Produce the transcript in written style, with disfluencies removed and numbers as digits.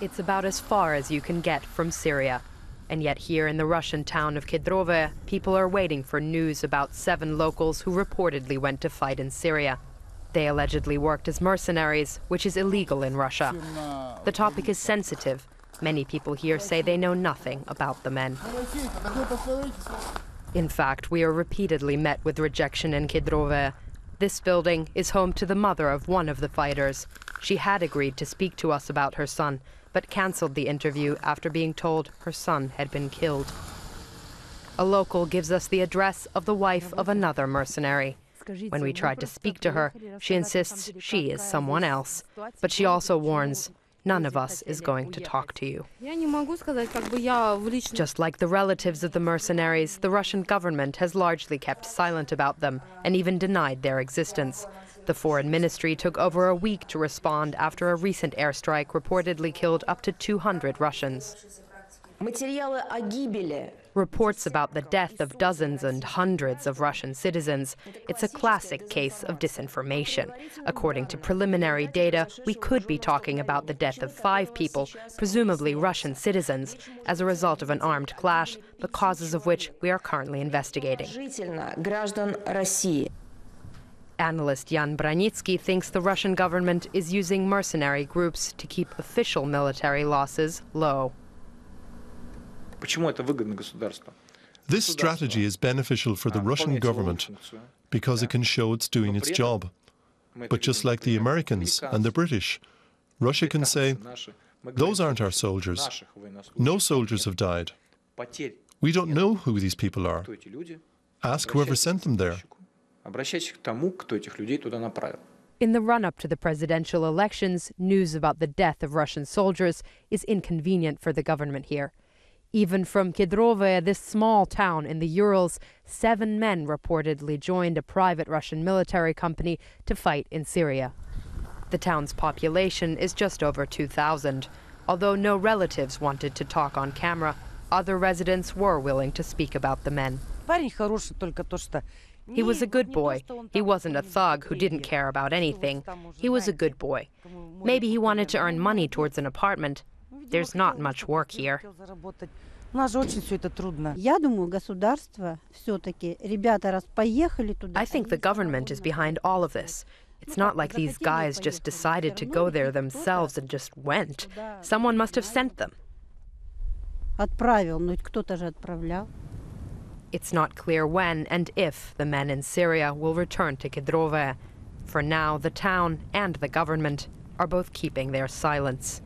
It's about as far as you can get from Syria. And yet here in the Russian town of Kedrove, people are waiting for news about 7 locals who reportedly went to fight in Syria. They allegedly worked as mercenaries, which is illegal in Russia. The topic is sensitive. Many people here say they know nothing about the men. In fact, we are repeatedly met with rejection in Kedrove. This building is home to the mother of one of the fighters. She had agreed to speak to us about her son, but cancelled the interview after being told her son had been killed. A local gives us the address of the wife of another mercenary. When we tried to speak to her, she insists she is someone else. But she also warns, none of us is going to talk to you. Just like the relatives of the mercenaries, the Russian government has largely kept silent about them and even denied their existence. The Foreign Ministry took over a week to respond after a recent airstrike reportedly killed up to 200 Russians. Reports about the death of dozens and hundreds of Russian citizens. It's a classic case of disinformation. According to preliminary data, we could be talking about the death of 5 people, presumably Russian citizens, as a result of an armed clash, the causes of which we are currently investigating. Analyst Jan Branitsky thinks the Russian government is using mercenary groups to keep official military losses low. This strategy is beneficial for the Russian government because it can show it's doing its job. But just like the Americans and the British, Russia can say, those aren't our soldiers. No soldiers have died. We don't know who these people are. Ask whoever sent them there. In the run-up to the presidential elections, news about the death of Russian soldiers is inconvenient for the government here. Even from Kedrove, this small town in the Urals, 7 men reportedly joined a private Russian military company to fight in Syria. The town's population is just over 2,000. Although no relatives wanted to talk on camera, other residents were willing to speak about the men. He was a good boy. He wasn't a thug who didn't care about anything. He was a good boy. Maybe he wanted to earn money towards an apartment. There's not much work here. I think the government is behind all of this. It's not like these guys just decided to go there themselves and just went. Someone must have sent them. It's not clear when and if the men in Syria will return to Kedrove. For now, the town and the government are both keeping their silence.